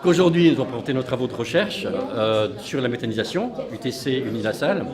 Aujourd'hui, nous avons présenté nos travaux de recherche sur la méthanisation, UTC Unilassal,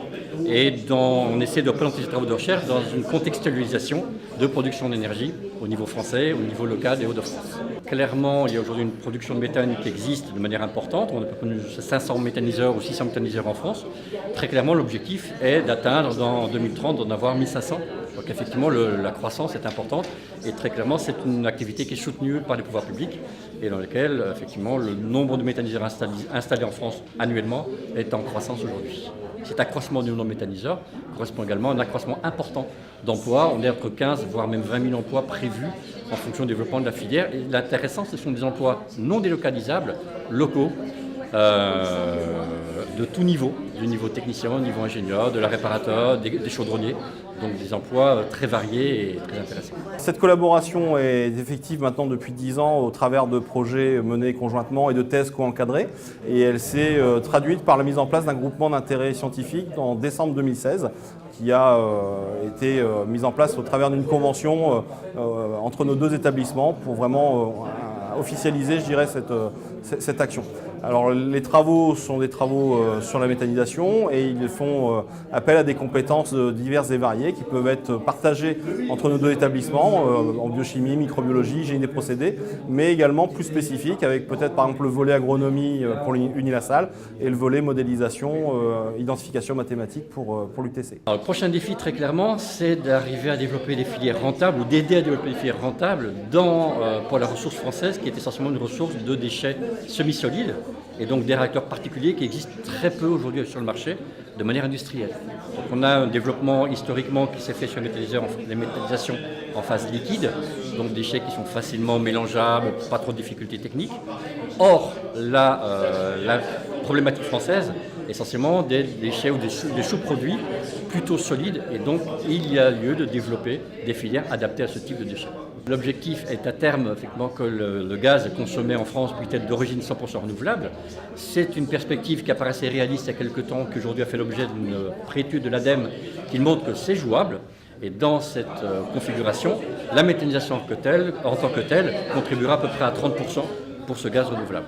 et on essaie de présenter ces travaux de recherche dans une contextualisation de production d'énergie au niveau français, au niveau local et Hauts-de-France. Clairement, il y a aujourd'hui une production de méthane qui existe de manière importante. On a connu 500 méthaniseurs ou 600 méthaniseurs en France. Très clairement, l'objectif est d'atteindre en 2030 d'en avoir 1500. Donc effectivement, la croissance est importante et très clairement, c'est une activité qui est soutenue par les pouvoirs publics et dans laquelle, effectivement, le nombre de méthaniseurs installés en France annuellement est en croissance aujourd'hui. Cet accroissement du nombre de méthaniseurs correspond également à un accroissement important d'emplois. On est entre 15 voire même 20 000 emplois prévus en fonction du développement de la filière. Et l'intéressant, ce sont des emplois non délocalisables, locaux, de tout niveau, du niveau technicien, du niveau ingénieur, de la réparateur, des chaudronniers. Donc des emplois très variés et très intéressants. Cette collaboration est effective maintenant depuis 10 ans au travers de projets menés conjointement et de thèses co-encadrées. Et elle s'est traduite par la mise en place d'un groupement d'intérêt scientifique en décembre 2016 qui a été mise en place au travers d'une convention entre nos deux établissements pour vraiment officialiser, je dirais, cette action. Alors les travaux sont des travaux sur la méthanisation et ils font appel à des compétences diverses et variées qui peuvent être partagées entre nos deux établissements en biochimie, microbiologie, génie des procédés, mais également plus spécifiques avec peut-être par exemple le volet agronomie pour l'Unilassal et le volet modélisation, identification mathématique pour l'UTC. Le prochain défi très clairement c'est d'arriver à développer des filières rentables ou d'aider à développer des filières rentables pour la ressource française qui est essentiellement une ressource de déchets semi-solides et donc des réacteurs particuliers qui existent très peu aujourd'hui sur le marché de manière industrielle. Donc on a un développement historiquement qui s'est fait sur les méthanisations en phase liquide, donc des déchets qui sont facilement mélangeables, pas trop de difficultés techniques. Or, la problématique française, essentiellement des déchets ou des sous-produits plutôt solides et donc il y a lieu de développer des filières adaptées à ce type de déchets. L'objectif est à terme effectivement que le gaz consommé en France puisse être d'origine 100% renouvelable. C'est une perspective qui apparaissait réaliste il y a quelques temps, qui aujourd'hui a fait l'objet d'une préétude de l'ADEME qui montre que c'est jouable. Et dans cette configuration, la méthanisation en tant que telle contribuera à peu près à 30% pour ce gaz renouvelable.